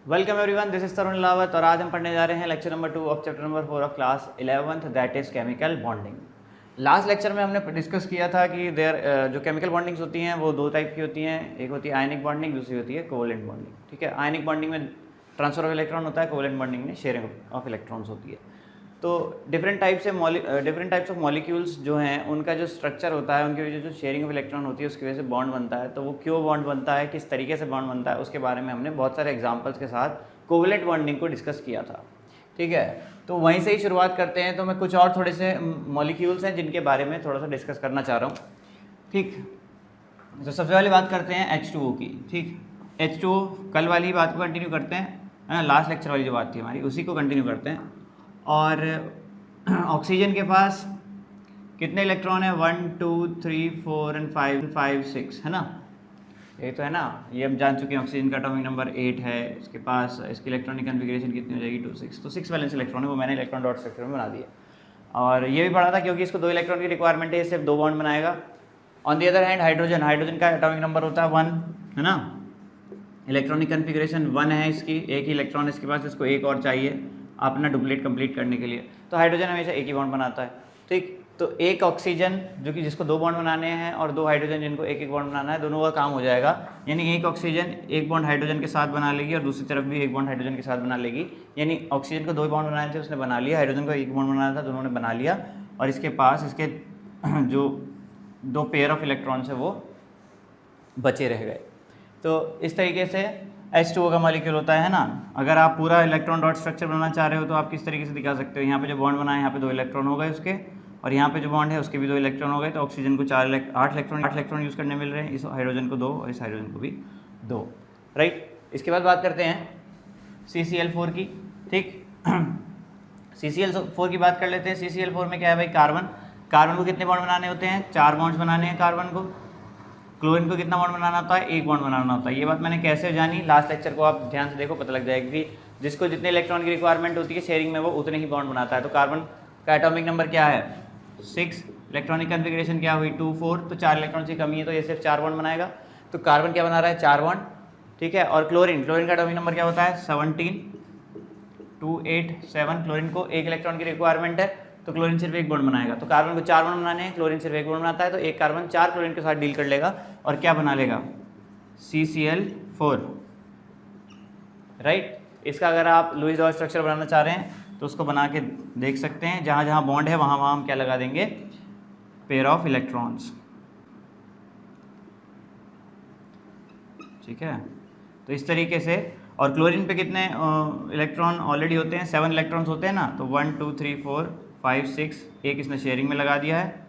Welcome everyone, this is तरुण लावत और आज हम पढ़ने जा रहे हैं lecture number 2 of chapter number 4 of class 11th that is chemical bonding. Last lecture में हमने डिस्कस किया था कि जो केमिकल बॉन्डिंग्स होती हैं वो दो टाइप की होती हैं। एक होती है आयनिक बॉन्डिंग, दूसरी होती है कोवेलेंट बॉन्डिंग। ठीक है, आयनिक बॉन्डिंग में ट्रांसफर ऑफ इलेक्ट्रॉन होता है, कोवेलेंट बॉन्डिंग में शेयरिंग ऑफ इलेक्ट्रॉन्स होती है। तो डिफरेंट टाइप्स ऑफ मॉलिक्यूल्स जो हैं उनका जो स्ट्रक्चर होता है, उनकी वजह जो शेयरिंग ऑफ इलेक्ट्रॉन होती है उसकी वजह से बॉन्ड बनता है। तो वो क्यों बॉन्ड बनता है, किस तरीके से बॉन्ड बनता है, उसके बारे में हमने बहुत सारे एग्जांपल्स के साथ कोवेलेंट बॉन्डिंग को डिस्कस किया था। ठीक है, तो वहीं से ही शुरुआत करते हैं। तो मैं कुछ और थोड़े से मॉलिक्यूल्स हैं जिनके बारे में थोड़ा सा डिस्कस करना चाह रहा हूँ। ठीक, तो सबसे पहले बात करते हैं H2O की। ठीक, H2O कल वाली बात को कंटिन्यू करते हैं, है ना, लास्ट लेक्चर वाली जो बात थी हमारी उसी को कंटिन्यू करते हैं। और ऑक्सीजन के पास कितने इलेक्ट्रॉन है? 1 2 3 4 एंड 5 6, है ना, ये तो है ना, ये हम जान चुके हैं। ऑक्सीजन का एटॉमिक नंबर 8 है, इसके पास इसकी इलेक्ट्रॉनिक कन्फिग्रेशन कितनी हो जाएगी? 2 6। तो 6 वैलेंस इलेक्ट्रॉन है, वो मैंने इलेक्ट्रॉन डॉट स्ट्रक्चर में बना दिया। और ये भी पढ़ा था क्योंकि इसको 2 इलेक्ट्रॉन की रिक्वायरमेंट है, सिर्फ 2 बॉन्ड बनाएगा। On the other hand hydrogen का एटॉमिक नंबर होता है 1, है ना, इलेक्ट्रॉनिक कन्फिग्रेशन 1 है इसकी, एक ही इलेक्ट्रॉन इसके पास, इसको एक और चाहिए अपना डुप्लीट कंप्लीट करने के लिए। तो हाइड्रोजन हमेशा एक ही बॉन्ड बनाता है। ठीक, तो एक ऑक्सीजन जो कि जिसको 2 बॉन्ड बनाने हैं और 2 हाइड्रोजन जिनको एक एक बॉन्ड बनाना है, दोनों का काम हो जाएगा। यानी एक ऑक्सीजन एक बॉन्ड हाइड्रोजन के साथ बना लेगी और दूसरी तरफ भी एक बॉन्ड हाइड्रोजन के साथ बना लेगी। यानी ऑक्सीजन को 2 बॉन्ड बनाने थे, उसने बना लिया, हाइड्रोजन को एक बॉन्ड बनाना था, दोनों ने बना लिया। और इसके पास इसके जो 2 पेयर ऑफ इलेक्ट्रॉन्स है वो बचे रह गए। तो इस तरीके से H2O का मॉलिक्यूल होता है ना। अगर आप पूरा इलेक्ट्रॉन डॉट स्ट्रक्चर बनाना चाह रहे हो तो आप किस तरीके से दिखा सकते हो? यहाँ पे जो बॉन्ड बनाए, यहाँ पे 2 इलेक्ट्रॉन हो गए उसके, और यहाँ पे जो बॉन्ड है उसके भी 2 इलेक्ट्रॉन हो गए। तो ऑक्सीजन को 8 इलेक्ट्रॉन यूज़ करने मिल रहे हैं, इस हाइड्रोजन को 2 और इस हाइड्रोजन को भी 2। राइट, इसके बाद बात करते हैं CCl4 की। ठीक, CCl4 की बात कर लेते हैं। CCl4 में क्या है भाई? कार्बन को कितने बॉन्ड बनाने होते हैं? 4 बॉन्ड्स बनाने हैं कार्बन को। क्लोरीन को कितना बॉन्ड बनाना होता है? 1 बॉन्ड बनाना होता है। ये बात मैंने कैसे जानी? लास्ट लेक्चर को आप ध्यान से देखो, पता लग जाएगा कि जिसको जितने इलेक्ट्रॉन की रिक्वायरमेंट होती है शेयरिंग में, वो उतने ही बॉन्ड बनाता है। तो कार्बन का एटॉमिक नंबर क्या है? 6। इलेक्ट्रॉनिक कन्फिग्रेशन क्या हुई? 2 4। तो 4 इलेक्ट्रॉन की कमी है, तो ये सिर्फ 4 बॉन्ड बनाएगा। तो कार्बन क्या बना रहा है? 4 बॉन्ड। ठीक है, और क्लोरीन का एटॉमिक नंबर क्या होता है? 17 2 8 7। क्लोरीन को 1 इलेक्ट्रॉन की रिक्वायरमेंट है, तो क्लोरीन सिर्फ 1 बॉन्ड बनाएगा। तो कार्बन को 4 बॉन्ड बनाने हैं, क्लोरीन सिर्फ 1 बॉन्ड बनाता है, तो एक कार्बन 4 क्लोरीन के साथ डील कर लेगा और क्या बना लेगा? CCl4। राइट, इसका अगर आप लुईस डॉट स्ट्रक्चर बनाना चाह रहे हैं तो उसको बना के देख सकते हैं। जहाँ जहाँ बॉन्ड है वहाँ वहाँ हम क्या लगा देंगे? Pair of electrons. ठीक है, तो इस तरीके से। और क्लोरीन पे कितने इलेक्ट्रॉन ऑलरेडी होते हैं? 7 इलेक्ट्रॉन्स होते हैं ना। तो 1 2 3 4 5 6, एक इसने शेयरिंग में लगा दिया है।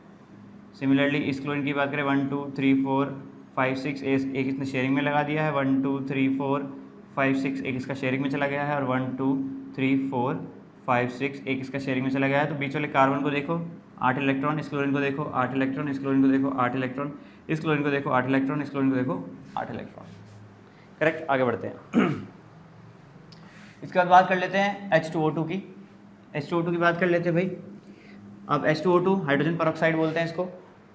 सिमिलरली इस क्लोरीन की बात करें, 1 2 3 4 5 6, एक इसने शेयरिंग में लगा दिया है। 1 2 3 4 5 6, एक इसका शेयरिंग में चला गया है। और 1 2 3 4 5 6, एक इसका शेयरिंग में चला गया है। तो बीच वाले कार्बन को देखो 8 इलेक्ट्रॉन, इस क्लोरीन को देखो 8 इलेक्ट्रॉन, इस क्लोरीन को देखो 8 इलेक्ट्रॉन, इस क्लोरीन को देखो 8 इलेक्ट्रॉन, इस क्लोरीन को देखो 8 इलेक्ट्रॉन। करेक्ट, आगे बढ़ते हैं। इसके बाद बात कर लेते हैं H2O2 की। H2O2 की बात कर लेते हैं भाई। अब H2O2 हाइड्रोजन पेरोक्साइड बोलते हैं इसको।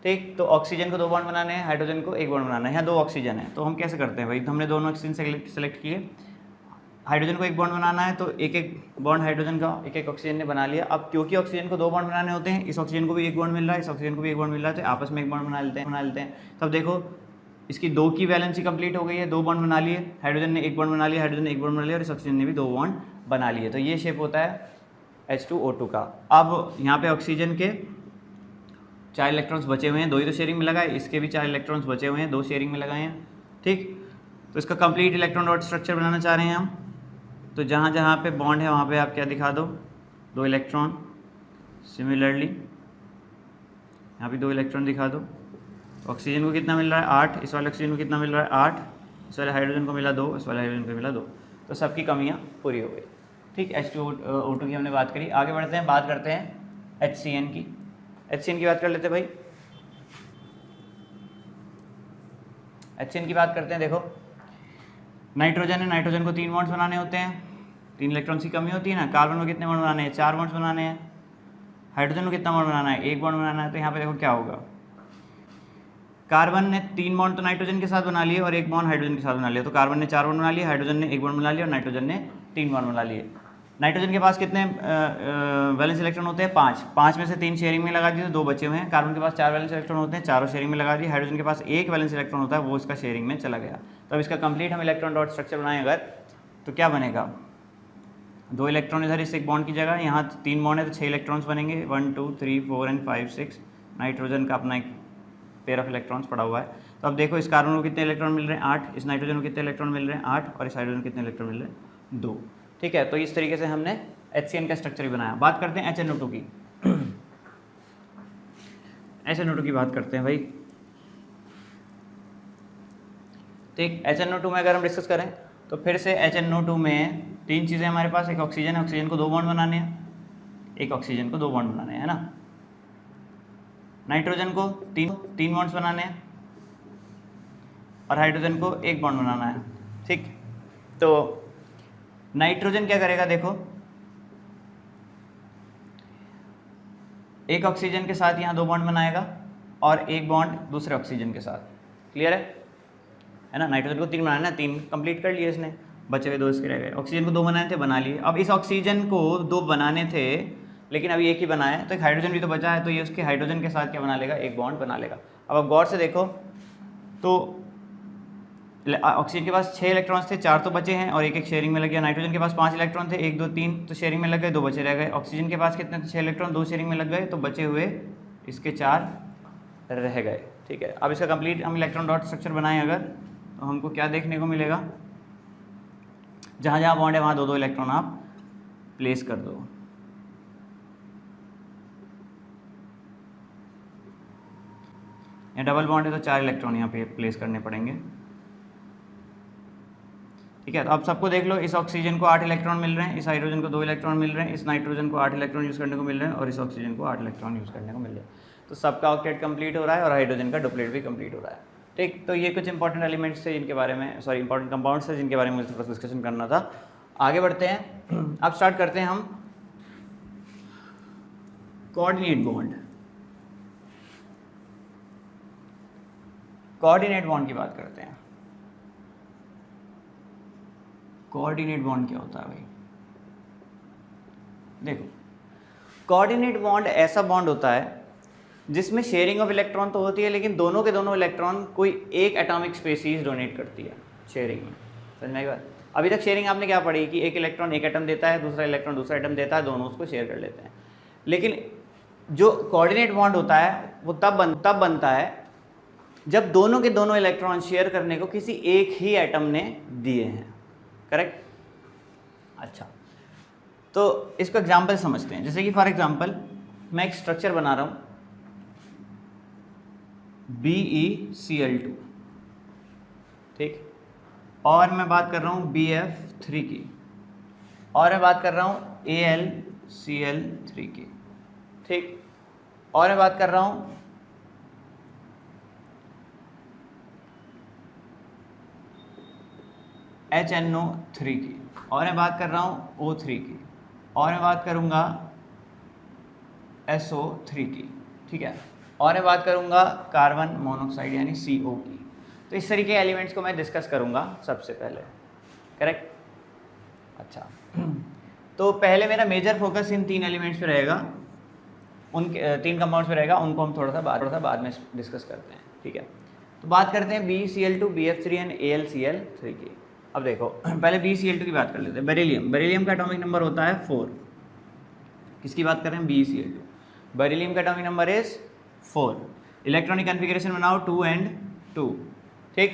ठीक, तो ऑक्सीजन को 2 बॉन्ड बनाने हैं, हाइड्रोजन को 1 बॉन्ड बनाना है। यहाँ 2 ऑक्सीजन है, तो हम कैसे करते हैं भाई? तो हमने दोनों ऑक्सीजन सेलेक्ट किए, हाइड्रोजन को 1 बॉन्ड बनाना है, तो एक एक बॉन्ड हाइड्रोजन का एक एक ऑक्सीजन ने बना लिया। अब क्योंकि ऑक्सीजन को 2 बॉन्ड बनाने होते हैं, इस ऑक्सीजन को भी 1 बॉन्ड मिल रहा है, इस ऑक्सीजन को भी 1 बॉन्ड मिल रहा है, तो आपस में 1 बॉन्ड बना लेते हैं। तब देखो इसकी 2 की वैलेंसी कंप्लीट हो गई है, 2 बॉन्ड बना लिए, हाइड्रोजन ने 1 बॉन्ड बना लिया, हाइड्रोजन ने 1 बॉन्ड बना लिया, और इस ऑक्सीजन ने भी 2 बॉन्ड बना लिए। तो ये शेप होता है H2O2 का। अब यहाँ पे ऑक्सीजन के 4 इलेक्ट्रॉन्स बचे हुए हैं, 2 ही तो शेयरिंग में लगाए, इसके भी 4 इलेक्ट्रॉन्स बचे हुए हैं, 2 शेयरिंग में लगाए हैं। ठीक, तो इसका कंप्लीट इलेक्ट्रॉन डॉट स्ट्रक्चर बनाना चाह रहे हैं हम। तो जहाँ जहाँ पे बॉन्ड है वहाँ पे आप क्या दिखा दो? 2 इलेक्ट्रॉन। सिमिलरली यहाँ भी 2 इलेक्ट्रॉन दिखा दो। ऑक्सीजन को कितना मिल रहा है? 8। इस वाले ऑक्सीजन को कितना मिल रहा है? 8। इस वाले हाइड्रोजन को मिला 2, इस वाले हाइड्रोजन को मिला 2। तो सबकी कमियाँ पूरी हो गई। ठीक, H2O2 की हमने बात करी। आगे बढ़ते हैं, बात करते हैं HCN की। HCN की बात कर लेते हैं भाई। HCN की बात करते हैं। देखो नाइट्रोजन है, नाइट्रोजन को 3 बॉन्ड्स बनाने होते हैं, 3 इलेक्ट्रॉन्स की कमी होती है ना। कार्बन को कितने बॉन्ड बनाने हैं? 4 बॉन्ड्स बनाने हैं। हाइड्रोजन को कितना बॉन्ड बनाना है? 1 बॉन्ड बनाना है। तो यहाँ पे देखो क्या होगा, कार्बन ने 3 बॉन्ड तो नाइट्रोजन के साथ बना लिए और 1 बॉन्ड हाइड्रोजन के साथ बना लिया, तो कार्बन ने 4 बॉन्ड बना लिए, हाइड्रोजन ने 1 बॉन्ड बना लिया और नाइट्रोजन ने 3 बॉन्ड बना लिए। नाइट्रोजन के पास कितने वैलेंस इलेक्ट्रॉन होते हैं? 5। 5 में से 3 शेयरिंग में लगा दिए तो 2 बचे हुए हैं। कार्बन के पास 4 वैलेंस इलेक्ट्रॉन होते हैं, चारों शेयरिंग में लगा दिए। हाइड्रोजन के पास 1 वैलेंस इलेक्ट्रॉन होता है, वो इसका शेयरिंग में चला गया। तो अब इसका कंप्लीट हम इलेक्ट्रॉन डॉट स्ट्रक्चर बनाएं अगर, तो क्या बनेगा? 2 इलेक्ट्रॉन इधर इस एक बॉन्ड की जगह, यहाँ 3 बॉन्ड है तो 6 इलेक्ट्रॉन्स बनेंगे, 1 2 3 4 एंड 5 6। नाइट्रोजन का अपना एक पेयर ऑफ इलेक्ट्रॉन्स पड़ा हुआ है। तो अब देखो इस कार्बन को कितने इलेक्ट्रॉन मिल रहे हैं? 8। इस नाइट्रोजन को कितने इलेक्ट्रॉन मिल रहे हैं? 8। और इस हाइड्रोजन को कितने इलेक्ट्रॉन मिल रहे हैं? 2। ठीक है, तो इस तरीके से हमने HCN का स्ट्रक्चर भी बनाया। बात करते हैं HNO2 की। HNO2 की बात करते हैं भाई। ठीक, HNO2 में अगर हम डिस्कस करें तो फिर से HNO2 में 3 चीज़ें हमारे पास। एक ऑक्सीजन है, ऑक्सीजन को 2 बॉन्ड बनाने हैं, एक ऑक्सीजन को 2 बॉन्ड बनाने हैं, है ना। नाइट्रोजन को 3 बॉन्ड्स बनाने हैं और हाइड्रोजन को 1 बॉन्ड बनाना है। ठीक, तो नाइट्रोजन क्या करेगा? देखो, एक ऑक्सीजन के साथ यहाँ 2 बॉन्ड बनाएगा और 1 बॉन्ड दूसरे ऑक्सीजन के साथ। क्लियर है ना। नाइट्रोजन को 3 बनाना है, 3 कंप्लीट कर लिए इसने, बचे हुए 2 इसके रह गए। ऑक्सीजन को 2 बनाए थे, बना लिए। अब इस ऑक्सीजन को 2 बनाने थे लेकिन अभी 1 ही बनाए, तो एक हाइड्रोजन भी तो बचा है, तो ये उसके हाइड्रोजन के साथ क्या बना लेगा? 1 बॉन्ड बना लेगा। अब आप गौर से देखो तो ऑक्सीजन के पास 6 इलेक्ट्रॉन्स थे, 4 तो बचे हैं और 1 शेयरिंग में लग गया। नाइट्रोजन के पास 5 इलेक्ट्रॉन थे, 1 2 3 तो शेयरिंग में लग गए, 2 बचे रह गए। ऑक्सीजन के पास कितने थे? 6 इलेक्ट्रॉन, 2 शेयरिंग में लग गए, तो बचे हुए इसके 4 रह गए। ठीक है, अब इसका कंप्लीट हम इलेक्ट्रॉन डॉट स्ट्रक्चर बनाएं अगर, तो हमको क्या देखने को मिलेगा? जहाँ जहाँ बॉन्ड है वहाँ 2 2 इलेक्ट्रॉन आप प्लेस कर दो। या डबल बॉन्ड है तो 4 इलेक्ट्रॉन यहाँ पे प्लेस करने पड़ेंगे। ठीक है, तो अब सबको देख लो। इस ऑक्सीजन को 8 इलेक्ट्रॉन मिल रहे हैं, इस हाइड्रोजन को 2 इलेक्ट्रॉन मिल रहे हैं, इस नाइट्रोजन को 8 इलेक्ट्रॉन यूज़ करने को मिल रहे हैं और इस ऑक्सीजन को 8 इलेक्ट्रॉन यूज़ करने को मिल रहे हैं। तो सबका ऑक्टेट कंप्लीट हो रहा है और हाइड्रोजन का डुप्लेट भी कंप्लीट हो रहा है। ठीक, तो ये कुछ इंपॉर्टेंट एलिमेंट्स थे जिनके बारे में, सॉरी इंपॉर्टेंट कंपाउंड्स थे जिनके बारे में मुझे थोड़ा डिस्कशन करना था। आगे बढ़ते हैं, अब स्टार्ट करते हैं हम कोऑर्डिनेट बॉन्ड। कोऑर्डिनेट बॉन्ड की बात करते हैं। कोऑर्डिनेट बॉन्ड क्या होता है भाई? देखो, कोऑर्डिनेट बॉन्ड ऐसा बॉन्ड होता है जिसमें शेयरिंग ऑफ इलेक्ट्रॉन तो होती है लेकिन दोनों के दोनों इलेक्ट्रॉन कोई एक एटॉमिक स्पेसीज डोनेट करती है शेयरिंग में। समझ में आई बात? अभी तक शेयरिंग आपने क्या पढ़ी कि एक इलेक्ट्रॉन एक एटम देता है, दूसरा इलेक्ट्रॉन दूसरा एटम देता है, दोनों उसको शेयर कर लेते हैं। लेकिन जो कोऑर्डिनेट बॉन्ड होता है वो तब बनता है जब दोनों के दोनों इलेक्ट्रॉन शेयर करने को किसी एक ही एटम ने दिए हैं। करेक्ट? अच्छा, तो इसको एग्जाम्पल समझते हैं। जैसे कि फॉर एग्जाम्पल मैं एक स्ट्रक्चर बना रहा हूँ BeCl2, ठीक, और मैं बात कर रहा हूँ BF3 की, और मैं बात कर रहा हूँ AlCl3 की, ठीक, और मैं बात कर रहा हूँ HNO3 की, और मैं बात कर रहा हूँ O3 की, और मैं बात करूँगा SO3 की, ठीक है, और मैं बात करूँगा कार्बन मोनोऑक्साइड यानी CO की। तो इस तरीके के एलिमेंट्स को मैं डिस्कस करूँगा सबसे पहले। करेक्ट? अच्छा, तो पहले मेरा मेजर फोकस इन 3 एलिमेंट्स पे रहेगा, उन 3 कंपाउंड्स पे रहेगा, उनको हम थोड़ा सा बाद में डिस्कस करते हैं। ठीक है, तो बात करते हैं BeCl2, BF3 एंड AlCl3 की। अब देखो, पहले BeCl2 की बात कर लेते हैं। बेरिलियम का एटॉमिक नंबर होता है 4। किसकी बात कर रहे हैं? BeCl2। बेरिलियम का atomic number is 4। Electronic configuration बनाओ 2 and 2, ठीक।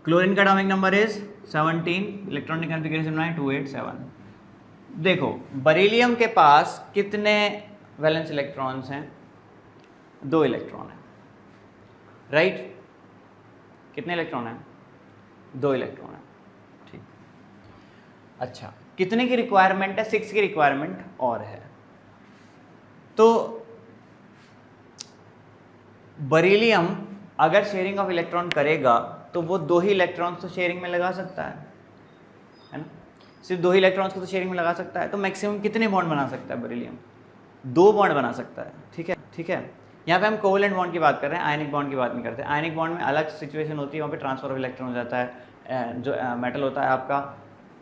क्लोरीन का atomic number is 17। Electronic configuration बनाए 2 8 7। देखो, बेरिलियम के पास कितने वैलेंस इलेक्ट्रॉन्स हैं? 2 इलेक्ट्रॉन हैं, राइट? कितने इलेक्ट्रॉन हैं? 2 इलेक्ट्रॉन हैं, ठीक। अच्छा, कितने की रिक्वायरमेंट है? 6 की रिक्वायरमेंट और है। तो बेरिलियम अगर शेयरिंग ऑफ इलेक्ट्रॉन करेगा तो वो 2 ही इलेक्ट्रॉन्स तो शेयरिंग में लगा सकता है ना? सिर्फ 2 ही इलेक्ट्रॉन्स को तो शेयरिंग में लगा सकता है। तो मैक्सिमम कितने बॉन्ड बना सकता है बेरिलियम? 2 बॉन्ड बना सकता है, ठीक है, ठीक है। यहाँ पे हम कोवेलेंट बॉन्ड की बात कर रहे हैं, आयनिक बॉन्ड की बात नहीं करते। आयनिक बॉन्ड में अलग सिचुएशन होती है, वहाँ पे ट्रांसफर ऑफ इलेक्ट्रॉन हो जाता है, जो मेटल होता है आपका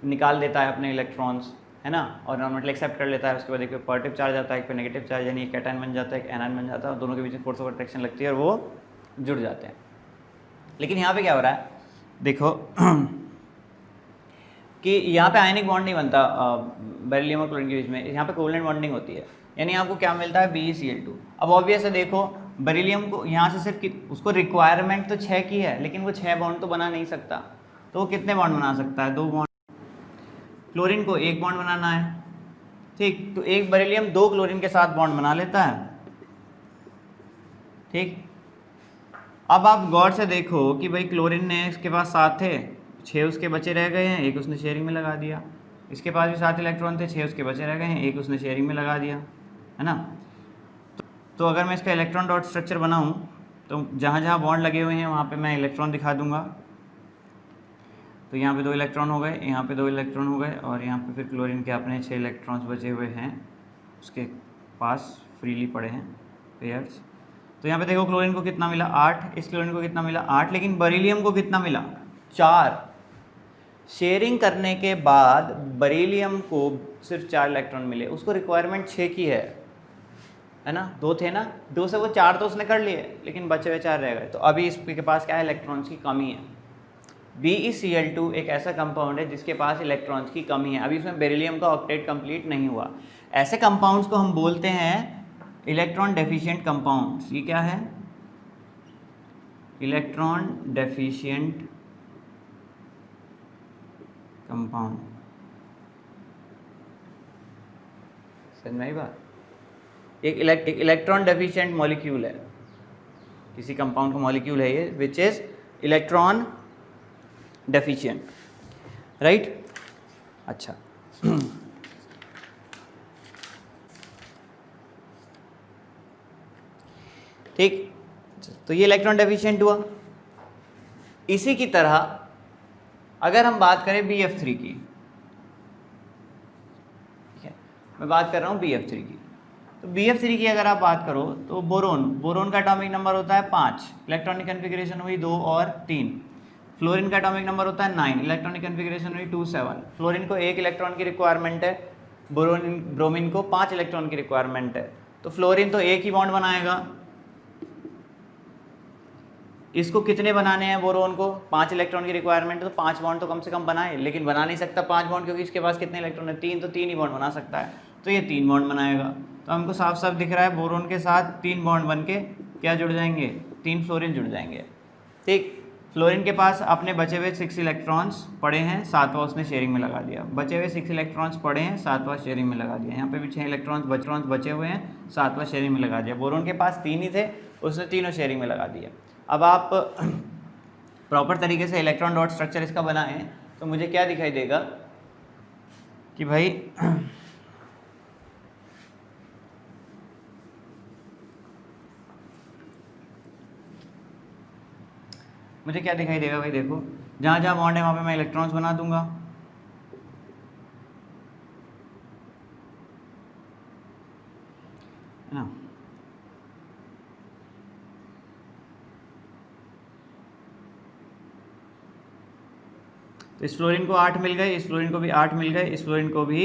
निकाल देता है अपने इलेक्ट्रॉन्स, है ना, और नॉन मेटल एक्सेप्ट कर लेता है। उसके बाद एक पे पॉजिटिव चार्ज आता है, एक पे नेगेटिव चार्ज, यानी एक कैटायन बन जाता है, एक एनायन बन जाता है, और दोनों के बीच में फोर्स ऑफ अट्रैक्शन लगती है और वो जुड़ जाते हैं। लेकिन यहाँ पे क्या हो रहा है, देखो कि यहाँ पे आयनिक बॉन्ड नहीं बनता बेरिलियम और क्लोरीन के बीच में, यहाँ पे कोवेलेंट बॉन्डिंग होती है, यानी आपको क्या मिलता है BeCl2। अब ऑब्वियस है, देखो बेरिलियम को यहाँ से सिर्फ उसको रिक्वायरमेंट तो 6 की है, लेकिन वो 6 बॉन्ड तो बना नहीं सकता, तो वो कितने बॉन्ड बना सकता है, 2 बॉन्ड। क्लोरीन को 1 बॉन्ड बनाना है, ठीक, तो एक बेरिलियम 2 क्लोरीन के साथ बॉन्ड बना लेता है, ठीक। अब आप गौर से देखो कि भाई क्लोरीन ने इसके पास 7 थे, 6 उसके बचे रह गए हैं, एक उसने शेयरिंग में लगा दिया। इसके पास भी 7 इलेक्ट्रॉन थे, 6 उसके बचे रह गए हैं, एक उसने शेयरिंग में लगा दिया, है ना। तो अगर मैं इसका इलेक्ट्रॉन डॉट स्ट्रक्चर बनाऊं तो जहाँ जहाँ बॉन्ड लगे हुए हैं वहाँ पे मैं इलेक्ट्रॉन दिखा दूंगा। तो यहाँ पे 2 इलेक्ट्रॉन हो गए, यहाँ पे 2 इलेक्ट्रॉन हो गए, और यहाँ पे फिर क्लोरीन के अपने 6 इलेक्ट्रॉन्स बचे हुए हैं, उसके पास फ्रीली पड़े हैं पेयर्स। तो यहाँ पे देखो क्लोरीन को कितना मिला 8, इस क्लोरीन को कितना मिला 8, लेकिन बेरिलियम को कितना मिला 4। शेयरिंग करने के बाद बेरिलियम को सिर्फ 4 इलेक्ट्रॉन मिले, उसको रिक्वायरमेंट 6 की है ना, 2 थे ना, 2 से वो 4 तो उसने कर लिए, लेकिन बचे हुए 4 रह गए। तो अभी इसके पास क्या है, इलेक्ट्रॉन्स की कमी है। BeCl2 एक ऐसा कंपाउंड है जिसके पास इलेक्ट्रॉन्स की कमी है, अभी इसमें बेरिलियम का ऑक्टेट कंप्लीट नहीं हुआ। ऐसे कंपाउंड्स को हम बोलते हैं इलेक्ट्रॉन डेफिशिएंट कंपाउंड्स। ये क्या है, इलेक्ट्रॉन डेफिशिएंट कंपाउंड। समझ में आई बात। एक इलेक्ट्रॉन डेफिशिएंट मॉलिक्यूल है, किसी कंपाउंड का मॉलिक्यूल है ये, which is electron deficient, right. अच्छा ठीक, तो ये इलेक्ट्रॉन डेफिशिएंट हुआ। इसी की तरह अगर हम बात करें BF3 की, ठीक है, मैं बात कर रहा हूँ BF3 की, तो BF3 की अगर आप बात करो तो बोरोन का एटॉमिक नंबर होता है 5, इलेक्ट्रॉनिक कन्फिग्रेशन हुई 2 और 3। फ्लोरीन का एटॉमिक नंबर होता है 9, इलेक्ट्रॉनिक कन्फिग्रेशन हुई 2 7। फ्लोरीन को 1 इलेक्ट्रॉन की रिक्वायरमेंट है, ब्रोमीन को 5 इलेक्ट्रॉन की रिक्वायरमेंट है, तो फ्लोरीन तो 1 ही बॉन्ड बनाएगा। इसको कितने बनाने हैं, बोरोन को 5 इलेक्ट्रॉन की रिक्वायरमेंट है, तो 5 बॉन्ड तो कम से कम बनाए, लेकिन बना नहीं सकता 5 बॉन्ड, क्योंकि इसके पास कितने इलेक्ट्रॉन है, 3, तो 3 ही बॉन्ड बना सकता है, तो ये 3 बॉन्ड बनाएगा। तो हमको साफ साफ दिख रहा है बोरोन के साथ 3 बॉन्ड बन के क्या जुड़ जाएंगे, 3 फ्लोरीन जुड़ जाएंगे, ठीक। फ्लोरीन के पास अपने बचे हुए 6 इलेक्ट्रॉन्स पड़े हैं, 7वां उसने शेयरिंग में लगा दिया, बचे हुए 6 इलेक्ट्रॉन्स पड़े हैं, 7वां शेयरिंग में लगा दिया। यहाँ पे भी 6 इलेक्ट्रॉन्स बचे हुए हैं, 7वां शेयरिंग में लगा दिया। बोरोन के पास 3 ही थे, उसने तीनों शेयरिंग में लगा दिया। अब आप प्रॉपर तरीके से इलेक्ट्रॉन डॉट स्ट्रक्चर इसका बनाएं तो मुझे क्या दिखाई देगा कि भाई मुझे क्या दिखाई देगा भाई, देखो जहाँ जहाँ बॉन्ड है वहाँ पे मैं इलेक्ट्रॉन्स बना दूंगा, है ना। तो इस फ्लोरीन को 8 मिल गए, इस फ्लोरीन को भी 8 मिल गए, इस फ्लोरीन को भी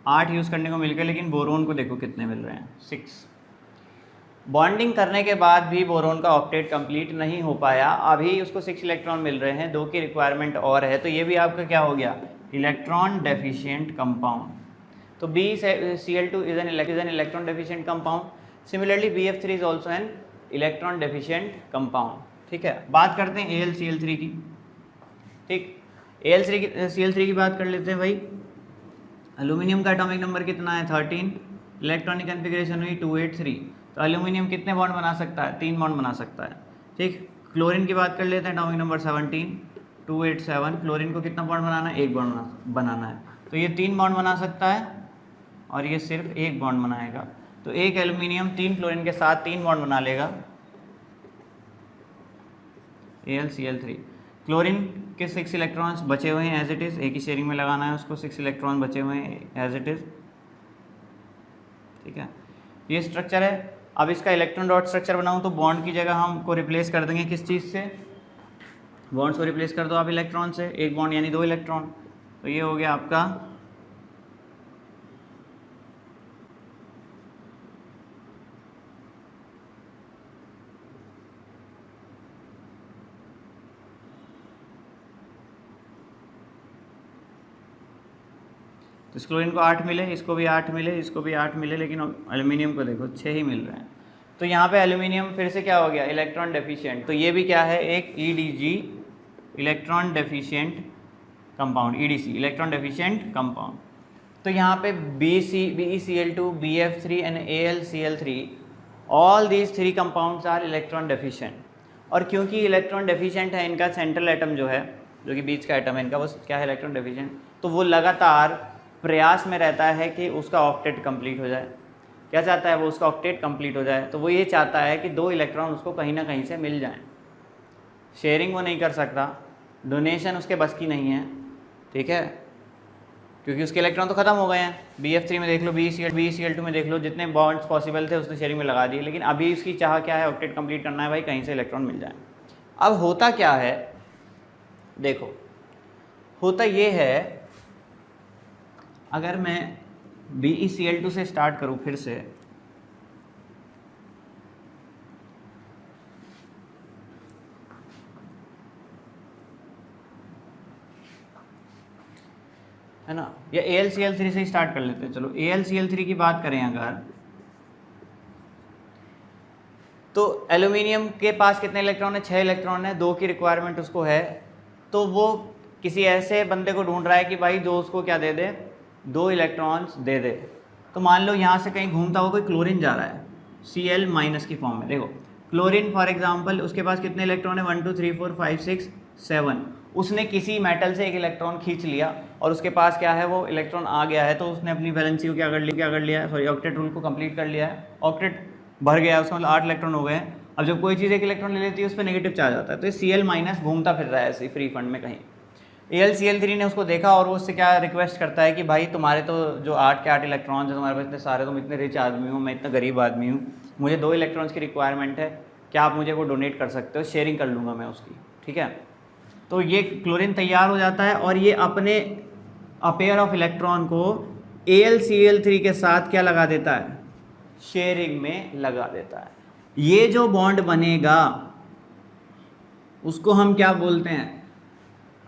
8 यूज़ करने को मिल गए, लेकिन बोरोन को देखो कितने मिल रहे हैं, 6। बॉन्डिंग करने के बाद भी बोरोन का ऑक्टेट कंप्लीट नहीं हो पाया, अभी उसको 6 इलेक्ट्रॉन मिल रहे हैं, 2 की रिक्वायरमेंट और है, तो ये भी आपका क्या हो गया, इलेक्ट्रॉन डेफिशिएंट कंपाउंड। तो BeCl2 is an electron deficient compound. Similarly BF3 is also an electron deficient compound, ठीक है। बात करते हैं AlCl3 की, ठीक। Cl3 की बात कर लेते हैं भाई। एल्यूमिनियम का एटॉमिक नंबर कितना है, 13, इलेक्ट्रॉनिक कन्फिग्रेशन हुई 283, तो एल्यूमिनियम कितने बॉन्ड बना सकता है, 3 बॉन्ड बना सकता है, ठीक। क्लोरीन की बात कर लेते हैं, एटॉमिक नंबर 17, 287, क्लोरीन को कितना बॉन्ड बनाना है, 1 बॉन्ड बनाना है, तो ये 3 बॉन्ड बना सकता है और ये सिर्फ 1 बॉन्ड बनाएगा। तो एक एल्यूमिनियम 3 क्लोरीन के साथ 3 बॉन्ड बना लेगा, AlCl3। क्लोरीन के 6 इलेक्ट्रॉन्स बचे हुए हैं एज इट इज़, एक ही शेयरिंग में लगाना है उसको, 6 इलेक्ट्रॉन बचे हुए हैं एज इट इज़, ठीक है। ये स्ट्रक्चर है। अब इसका इलेक्ट्रॉन डॉट स्ट्रक्चर बनाऊँ तो बॉन्ड की जगह हमको रिप्लेस कर देंगे किस चीज़ से, बॉन्ड्स को रिप्लेस कर दो आप इलेक्ट्रॉन से, एक बॉन्ड यानी 2 इलेक्ट्रॉन, तो ये हो गया आपका तो इस क्लोरीन को 8 मिले, इसको भी 8 मिले, इसको भी 8 मिले, लेकिन एल्यूमिनियम को देखो 6 ही मिल रहे हैं। तो यहाँ पे एल्यूमिनियम फिर से क्या हो गया, इलेक्ट्रॉन डेफिशिएंट। तो ये भी क्या है, एक EDG, electron deficient compound, EDC, electron deficient compound. तो यहाँ पे BeCl2, BF3 and AlCl3, all these 3 compounds are electron deficient. और क्योंकि इलेक्ट्रॉन डेफिशिएंट है, इनका सेंट्रल एटम जो है, जो कि बीच का एटम है इनका, वो क्या है, इलेक्ट्रॉन डेफिशिएंट, तो वो लगातार प्रयास में रहता है कि उसका ऑक्टेट कंप्लीट हो जाए। क्या चाहता है वो, उसका ऑक्टेट कंप्लीट हो जाए। तो वो ये चाहता है कि 2 इलेक्ट्रॉन उसको कहीं ना कहीं से मिल जाएं। शेयरिंग वो नहीं कर सकता, डोनेशन उसके बस की नहीं है, ठीक है, क्योंकि उसके इलेक्ट्रॉन तो ख़त्म हो गए हैं। BF3 में देख लो, BeCl2 में देख लो, जितने बॉन्ड्स पॉसिबल थे उसने शेयरिंग में लगा दिए, लेकिन अभी उसकी चाह क्या है, ऑक्टेट कंप्लीट करना है भाई, कहीं से इलेक्ट्रॉन मिल जाए। अब होता क्या है, देखो होता ये है, अगर मैं BeCl2 से स्टार्ट करूं फिर से, है ना, या AlCl3 से स्टार्ट कर लेते हैं। चलो AlCl3 की बात करें अगर, तो एल्यूमिनियम के पास कितने इलेक्ट्रॉन है, 6 इलेक्ट्रॉन है, 2 की रिक्वायरमेंट उसको है। तो वो किसी ऐसे बंदे को ढूंढ रहा है कि भाई जो उसको क्या दे दे, 2 इलेक्ट्रॉन्स दे दे। तो मान लो यहाँ से कहीं घूमता हुआ कोई क्लोरीन जा रहा है Cl माइनस की फॉर्म में। देखो क्लोरीन फॉर एग्जांपल, उसके पास कितने इलेक्ट्रॉन है, 1 2 3 4 5 6 7। उसने किसी मेटल से एक इलेक्ट्रॉन खींच लिया और उसके पास क्या है, वो इलेक्ट्रॉन आ गया है, तो उसने अपनी वैलेंसी को क्या कर लिया है, सॉरी ऑक्टेट रूल को कंप्लीट कर लिया है, ऑक्टेट भर गया है उसका, मतलब 8 इलेक्ट्रॉन हो गए हैं। अब जब कोई चीज़ एक इलेक्ट्रॉन ले लेती है उस पर नेगेटिव चार्ज आता है, तो Cl माइनस घूमता फिर रहा है ऐसे फ्री फंड में कहीं। AlCl3 ने उसको देखा और वो उससे क्या रिक्वेस्ट करता है कि भाई तुम्हारे तो जो 8 के 8 इलेक्ट्रॉन्स हैं तुम्हारे पास इतने सारे, तुम इतने रिच आदमी हो, मैं इतना गरीब आदमी हूँ, मुझे 2 इलेक्ट्रॉन्स की रिक्वायरमेंट है, क्या आप मुझे वो डोनेट कर सकते हो, शेयरिंग कर लूँगा मैं उसकी, ठीक है। तो ये क्लोरीन तैयार हो जाता है और ये अपने अपेयर ऑफ इलेक्ट्रॉन को AlCl3 के साथ क्या लगा देता है, शेयरिंग में लगा देता है। ये जो बॉन्ड बनेगा उसको हम क्या बोलते हैं,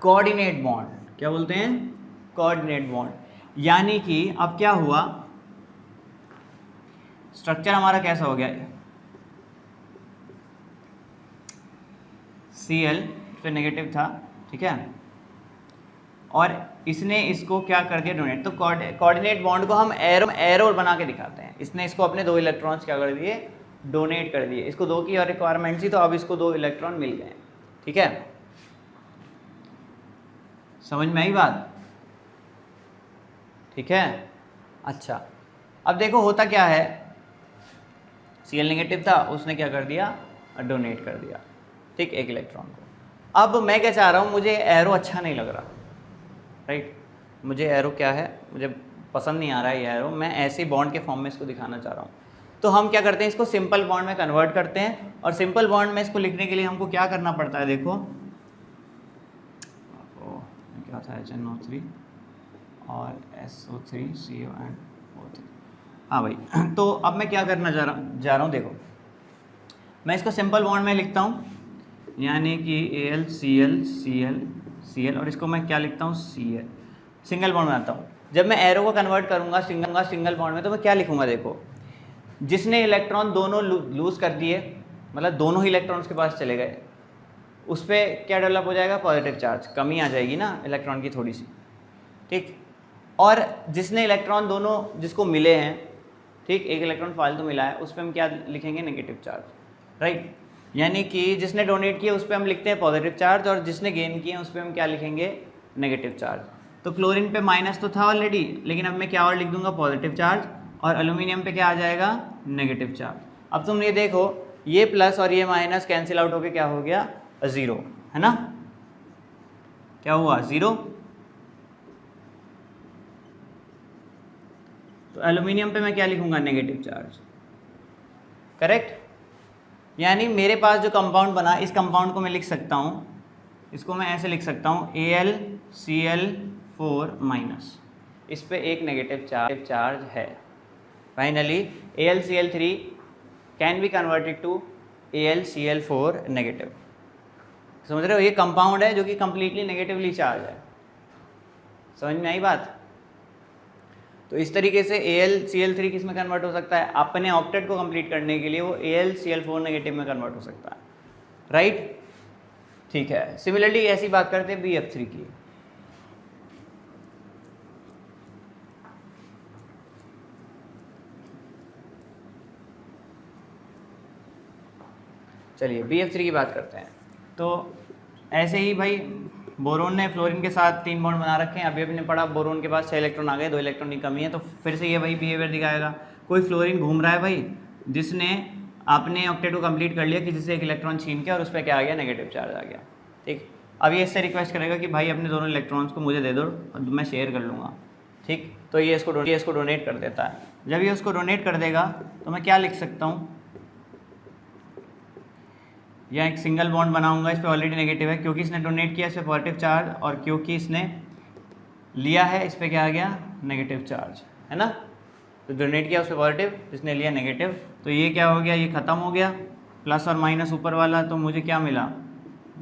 कोऑर्डिनेट बॉन्ड। क्या बोलते हैं, कोऑर्डिनेट बॉन्ड। यानी कि अब क्या हुआ, स्ट्रक्चर हमारा कैसा हो गया, Cl पे नेगेटिव था, ठीक है, और इसने इसको क्या कर दिया, डोनेट। तो कोऑर्डिनेट बॉन्ड को हम एरो बना के दिखाते हैं। इसने इसको अपने 2 इलेक्ट्रॉन्स क्या कर दिए, डोनेट कर दिए। इसको 2 की और रिक्वायरमेंट थी, तो अब इसको 2 इलेक्ट्रॉन मिल गए, ठीक है। समझ में आई बात, ठीक है। अच्छा अब देखो होता क्या है, Cl नेगेटिव था, उसने क्या कर दिया, डोनेट कर दिया, ठीक, 1 इलेक्ट्रॉन को। अब मैं क्या चाह रहा हूँ, मुझे एरो अच्छा नहीं लग रहा, राइट, मुझे एरो क्या है, मुझे पसंद नहीं आ रहा है ये एरो, मैं ऐसे बॉन्ड के फॉर्म में इसको दिखाना चाह रहा हूँ। तो हम क्या करते हैं, इसको सिंपल बॉन्ड में कन्वर्ट करते हैं, और सिंपल बॉन्ड में इसको लिखने के लिए हमको क्या करना पड़ता है, देखो क्या था, HNO3 और SO3 CO एंड O3। हाँ भाई, तो अब मैं क्या करना जा रहा हूँ, देखो मैं इसको सिंपल बॉन्ड में लिखता हूँ, यानी कि AlCl और इसको मैं क्या लिखता हूँ, Cl, सिंगल बॉन्ड बनाता हूँ। जब मैं एरो को कन्वर्ट करूँगा सिंगल बॉन्ड में, तो मैं क्या लिखूँगा, देखो जिसने इलेक्ट्रॉन दोनों लूज़ कर दिए, मतलब दोनों ही इलेक्ट्रॉन उसके पास चले गए, उस पर क्या डेवलप हो जाएगा, पॉजिटिव चार्ज, कमी आ जाएगी ना इलेक्ट्रॉन की थोड़ी सी, ठीक। और जिसने इलेक्ट्रॉन दोनों जिसको मिले हैं, ठीक, 1 इलेक्ट्रॉन फालतू मिला है, उस पर हम क्या लिखेंगे, नेगेटिव चार्ज, राइट। यानी कि जिसने डोनेट किया उस पर हम लिखते हैं पॉजिटिव चार्ज, और जिसने गेन किया उस पर हम क्या लिखेंगे, नेगेटिव चार्ज। तो क्लोरीन पे माइनस तो था ऑलरेडी, लेकिन अब मैं क्या और लिख दूंगा, पॉजिटिव चार्ज, और एल्यूमिनियम पे क्या आ जाएगा, नेगेटिव चार्ज। अब तुम ये देखो, ये प्लस और ये माइनस कैंसिल आउट होके क्या हो गया, 0, है ना, क्या हुआ, 0। तो एल्यूमिनियम पे मैं क्या लिखूंगा, नेगेटिव चार्ज, करेक्ट। यानी मेरे पास जो कंपाउंड बना, इस कंपाउंड को मैं लिख सकता हूँ, इसको मैं ऐसे लिख सकता हूँ AlCl4 माइनस, इस पे एक नेगेटिव चार्ज है। Finally AlCl3 can be converted to AlCl4 negative. समझ रहे हो, ये कंपाउंड है जो कि कंप्लीटली नेगेटिवली चार्ज है। समझ में आई बात? तो इस तरीके से AlCl3 किस में कन्वर्ट हो सकता है? अपने ऑक्टेट को कंप्लीट करने के लिए वो AlCl4 नेगेटिव में कन्वर्ट हो सकता है, राइट? ठीक है। सिमिलरली ऐसी बात करते हैं BF3 की। चलिए BF3 की बात करते हैं। तो ऐसे ही भाई बोरोन ने फ्लोरीन के साथ 3 बॉन्ड बना रखे हैं। अभी हमने पढ़ा बोरोन के पास 6 इलेक्ट्रॉन आ गए, 2 इलेक्ट्रॉन की कमी है, तो फिर से ये वही बिहेवियर दिखाएगा। कोई फ्लोरीन घूम रहा है भाई, जिसने आपने ऑक्टेट को कंप्लीट कर लिया, किसी से एक इलेक्ट्रॉन छीन के, और उस पर क्या आ गया? नेगेटिव चार्ज आ गया। ठीक, अब ये इससे रिक्वेस्ट करेगा कि भाई अपने दोनों इलेक्ट्रॉन्स को मुझे दे दो और मैं शेयर कर लूँगा। ठीक, तो ये इसको डोनेट कर देता है। जब ये उसको डोनेट कर देगा तो मैं क्या लिख सकता हूँ? या एक सिंगल बॉन्ड बनाऊंगा, इस पर ऑलरेडी नेगेटिव है क्योंकि इसने डोनेट किया, इस पर पॉजिटिव चार्ज, और क्योंकि इसने लिया है, इस पर क्या आ गया? नेगेटिव चार्ज, है ना? तो डोनेट किया उस पर पॉजिटिव, जिसने लिया नेगेटिव, तो ये क्या हो गया? ये ख़त्म हो गया, प्लस और माइनस ऊपर वाला, तो मुझे क्या मिला?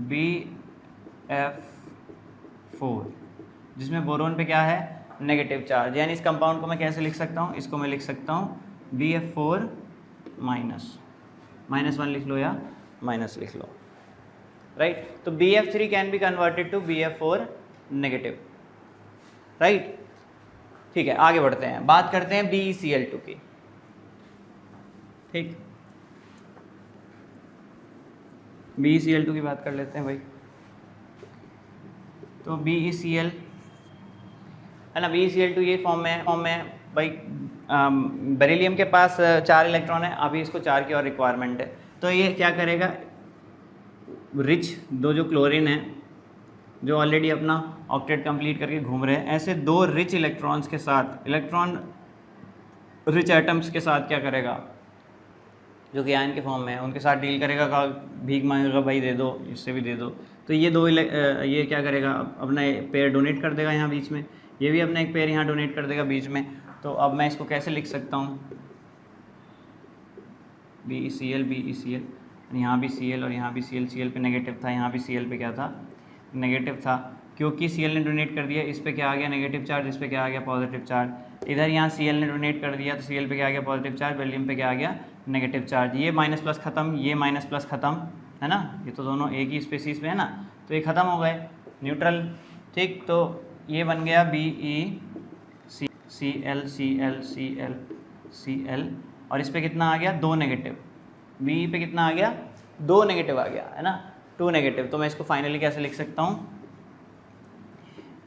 BF4, जिसमें बोरोन पे क्या है? Negative charge. यानी इस कंपाउंड को मैं कैसे लिख सकता हूँ? इसको मैं लिख सकता हूँ BF4 माइनस, -1 लिख लो या माइनस लिख लो, राइट? तो BF3 can be converted to BF4 negative, right? ठीक है, आगे बढ़ते हैं, बात करते हैं BeCl2 की। ठीक, BeCl2 की बात कर लेते हैं भाई। तो BeCl है ना, BeCl2 ये फॉर्म में भाई बेरिलियम के पास 4 इलेक्ट्रॉन है, अभी इसको 4 की और रिक्वायरमेंट है, तो ये क्या करेगा? रिच दो जो क्लोरीन है, जो ऑलरेडी अपना ऑक्टेट कंप्लीट करके घूम रहे हैं, ऐसे 2 रिच इलेक्ट्रॉन्स के साथ, इलेक्ट्रॉन रिच एटम्स के साथ क्या करेगा? जो कि आयन के फॉर्म में है, उनके साथ डील करेगा, का भीख मांगेगा, भाई दे दो, इससे भी दे दो। तो ये ये क्या करेगा? अपना पेयर डोनेट कर देगा यहाँ बीच में, ये भी अपना एक पेयर यहाँ डोनेट कर देगा बीच में। तो अब मैं इसको कैसे लिख सकता हूँ? BeCl, यहाँ भी Cl और यहाँ भी Cl। Cl पे नेगेटिव था, यहाँ भी Cl पे क्या था? नेगेटिव था, क्योंकि Cl ने डोनेट कर दिया, इस पे क्या आ गया? नेगेटिव चार्ज, इस पे क्या आ गया? Positive charge. इधर यहाँ Cl ने डोनेट कर दिया तो Cl पे क्या आ गया? Positive charge. बेरिलियम पे क्या आ गया? Negative charge. ये माइनस प्लस ख़त्म, ये माइनस प्लस ख़त्म, है ना? ये तो दोनों एक ही स्पेसीज पे है ना, तो ये ख़त्म हो गए, न्यूट्रल। ठीक, तो ये बन गया BeCl और इस पे कितना आ गया? 2 नेगेटिव। बी पे कितना आ गया? 2 नेगेटिव आ गया, है ना? 2 नेगेटिव। तो मैं इसको फाइनली कैसे लिख सकता हूँ?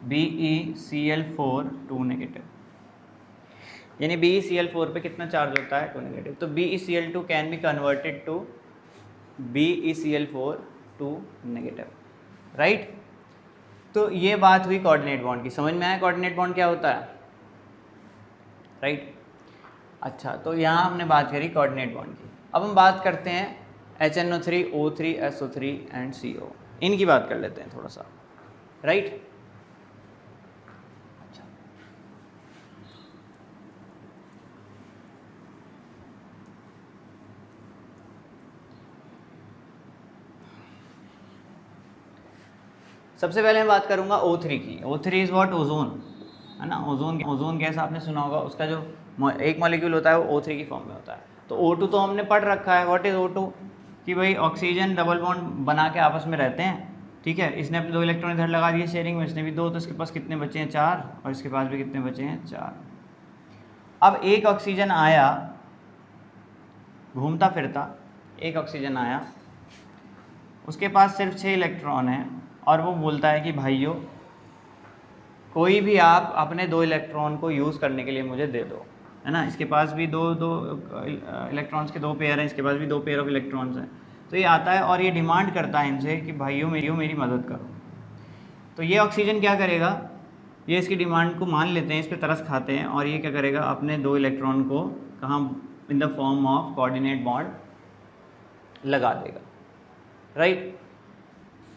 BeCl4 2 negative. यानी BeCl4 पे कितना चार्ज होता है? 2 नेगेटिव। तो BeCl2 can be converted to BeCl4 2 negative, right? तो ये बात हुई कोऑर्डिनेट बॉन्ड की। समझ में आया कोऑर्डिनेट बॉन्ड क्या होता है, राइट? अच्छा, तो यहाँ हमने बात करी कोऑर्डिनेट बॉन्ड की। अब हम बात करते हैं HNO3, O3, SO3 and CO। इनकी बात कर लेते हैं थोड़ा सा, राइट? अच्छा, सबसे पहले मैं बात करूंगा O3 की। O3 is what? ओजोन, है ना? ओजोन गैस आपने सुना होगा, उसका जो एक मॉलिक्यूल होता है वो O3 की फॉर्म में होता है। तो O2 तो हमने पढ़ रखा है, व्हाट इज O2? कि भाई ऑक्सीजन डबल बॉन्ड बना के आपस में रहते हैं, ठीक है? इसने अपने 2 इलेक्ट्रॉन इधर लगा दिए शेयरिंग में, इसने भी 2, तो इसके पास कितने बचे हैं? 4, और इसके पास भी कितने बचे हैं? 4। अब एक ऑक्सीजन आया, घूमता फिरता एक ऑक्सीजन आया, उसके पास सिर्फ 6 इलेक्ट्रॉन हैं, और वो बोलता है कि भाइयों कोई भी आप अपने 2 इलेक्ट्रॉन को यूज़ करने के लिए मुझे दे दो, है ना? इसके पास भी दो इलेक्ट्रॉन्स के 2 पेयर हैं, इसके पास भी 2 पेयर ऑफ इलेक्ट्रॉन्स हैं। तो ये आता है और ये डिमांड करता है इनसे कि भाइयों मेरी मदद करो। तो ये ऑक्सीजन क्या करेगा? ये इसकी डिमांड को मान लेते हैं, इस पर तरस खाते हैं, और ये क्या करेगा? अपने 2 इलेक्ट्रॉन को कहाँ इन the form of coordinate bond लगा देगा, राइट।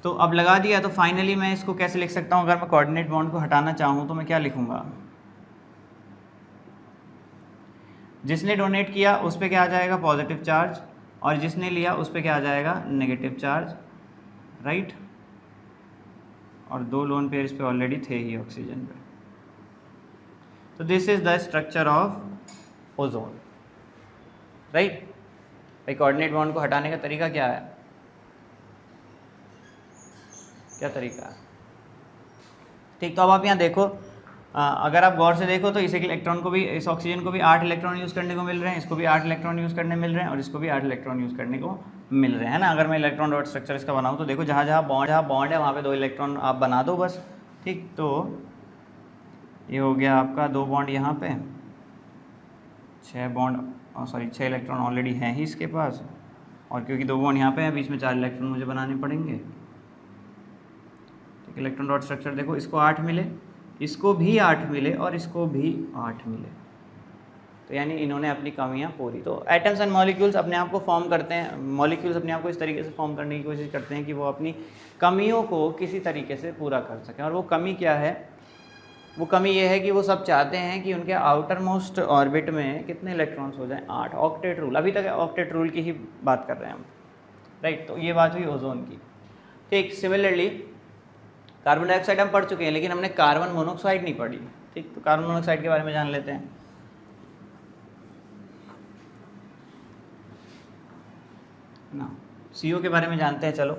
तो अब लगा दिया, तो फाइनली मैं इसको कैसे लिख सकता हूँ? अगर मैं कोऑर्डिनेट बॉन्ड को हटाना चाहूँ तो मैं क्या लिखूँगा? जिसने डोनेट किया उस पर क्या आ जाएगा? पॉजिटिव चार्ज, और जिसने लिया उस पर क्या आ जाएगा? Negative charge, right. और 2 लोन पेयर इस पे ऑलरेडी थे ही ऑक्सीजन पे। तो this is the structure of ozone, right. भाई कोऑर्डिनेट बॉन्ड को हटाने का तरीका क्या है? क्या तरीका है? ठीक, तो अब आप यहाँ देखो, अगर आप गौर से देखो तो इस इलेक्ट्रॉन को भी, इस ऑक्सीजन को भी 8 इलेक्ट्रॉन यूज़ करने को मिल रहे हैं, इसको भी 8 इलेक्ट्रॉन यूज़ करने मिल रहे हैं, और इसको भी 8 इलेक्ट्रॉन यूज़ करने को मिल रहे हैं ना। अगर मैं इलेक्ट्रॉन डॉट स्ट्रक्चर इसका बनाऊँ तो देखो, जहाँ जहाँ बॉन्ड है वहाँ पे 2 इलेक्ट्रॉन आप बना दो बस, ठीक। तो ये हो गया आपका 2 बॉन्ड यहाँ पे, 6 बॉन्ड, सॉरी 6 इलेक्ट्रॉन ऑलरेडी हैं ही इसके पास, और क्योंकि 2 बॉन्ड यहाँ पे हैं, बीच में 4 इलेक्ट्रॉन मुझे बनाने पड़ेंगे। ठीक, इलेक्ट्रॉन डॉट स्ट्रक्चर देखो, इसको 8 मिले, इसको भी 8 मिले, और इसको भी 8 मिले, तो यानी इन्होंने अपनी कमियां पूरी। तो एटम्स एंड मॉलिक्यूल्स अपने आप को फॉर्म करते हैं, मॉलिक्यूल्स अपने आप को इस तरीके से फॉर्म करने की कोशिश करते हैं कि वो अपनी कमियों को किसी तरीके से पूरा कर सकें। और वो कमी क्या है? वो कमी ये है कि वो सब चाहते हैं कि उनके आउटर मोस्ट ऑर्बिट में कितने इलेक्ट्रॉन्स हो जाएं? 8। ऑक्टेट रूल, अभी तक ऑक्टेट रूल की ही बात कर रहे हैं हम, राइट। तो ये बात हुई ओजोन की। ठीक, सिमिलरली कार्बन डाइऑक्साइड हम पढ़ चुके हैं, लेकिन हमने कार्बन मोनोऑक्साइड नहीं पढ़ी। ठीक, तो कार्बन मोनोऑक्साइड के बारे में जान लेते हैं ना। CO के बारे में जानते हैं, चलो